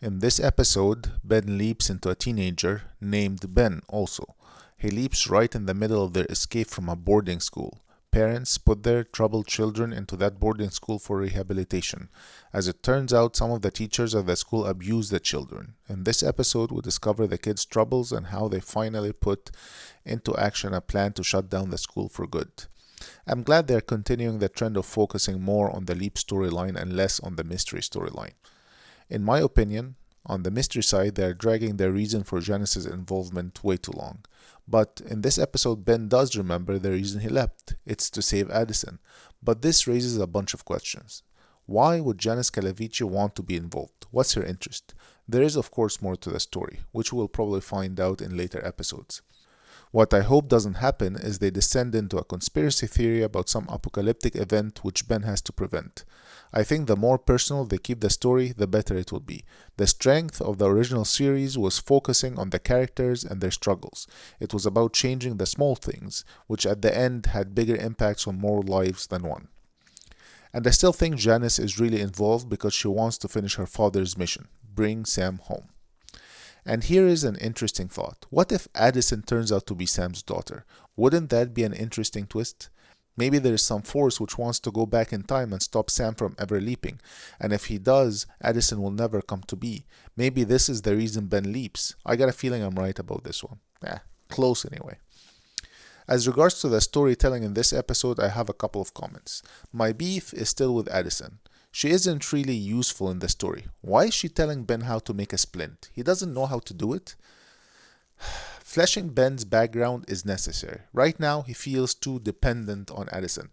In this episode, Ben leaps into a teenager named Ben also. He leaps right in the middle of their escape from a boarding school. Parents put their troubled children into that boarding school for rehabilitation. As it turns out, some of the teachers at the school abuse the children. In this episode, we discover the kids' troubles and how they finally put into action a plan to shut down the school for good. I'm glad they're continuing the trend of focusing more on the leap storyline and less on the mystery storyline. In my opinion, on the mystery side, they're dragging their reason for Janice's involvement way too long. But in this episode, Ben does remember the reason he left. It's to save Addison. But this raises a bunch of questions. Why would Janice Calavici want to be involved? What's her interest? There is, of course, more to the story, which we'll probably find out in later episodes. What I hope doesn't happen is they descend into a conspiracy theory about some apocalyptic event which Ben has to prevent. I think the more personal they keep the story, the better it will be. The strength of the original series was focusing on the characters and their struggles. It was about changing the small things, which at the end had bigger impacts on more lives than one. And I still think Janice is really involved because she wants to finish her father's mission, bring Sam home. And here is an interesting thought. What if Addison turns out to be Sam's daughter? Wouldn't that be an interesting twist? Maybe there is some force which wants to go back in time and stop Sam from ever leaping. And if he does, Addison will never come to be. Maybe this is the reason Ben leaps. I got a feeling I'm right about this one. Close anyway. As regards to the storytelling in this episode, I have a couple of comments. My beef is still with Addison. She isn't really useful in the story. Why is she telling Ben how to make a splint? He doesn't know how to do it? Fleshing Ben's background is necessary. Right now, he feels too dependent on Addison.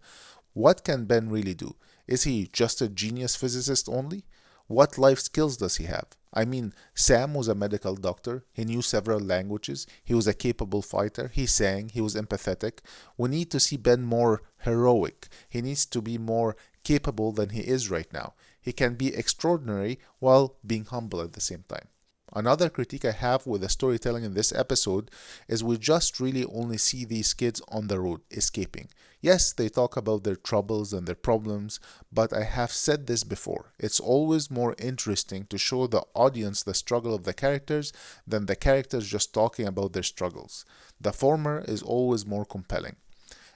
What can Ben really do? Is he just a genius physicist only? What life skills does he have? I mean, Sam was a medical doctor. He knew several languages. He was a capable fighter. He sang. He was empathetic. We need to see Ben more heroic. He needs to be more capable than he is right now. He can be extraordinary while being humble at the same time. Another critique I have with the storytelling in this episode is we just really only see these kids on the road escaping. Yes, they talk about their troubles and their problems, but I have said this before. It's always more interesting to show the audience the struggle of the characters than the characters just talking about their struggles. The former is always more compelling.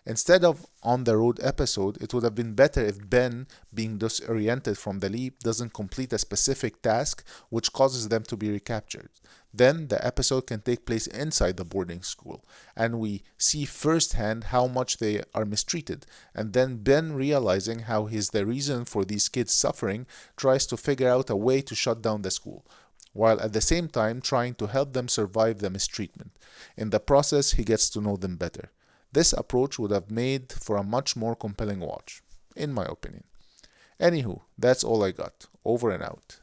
Instead of on the road episode, it would have been better if Ben, being disoriented from the leap, doesn't complete a specific task which causes them to be recaptured. Then the episode can take place inside the boarding school, and we see firsthand how much they are mistreated. And then Ben, realizing how he's the reason for these kids suffering, tries to figure out a way to shut down the school, while at the same time trying to help them survive the mistreatment. In the process, he gets to know them better. This approach would have made for a much more compelling watch, in my opinion. Anywho, that's all I got. Over and out.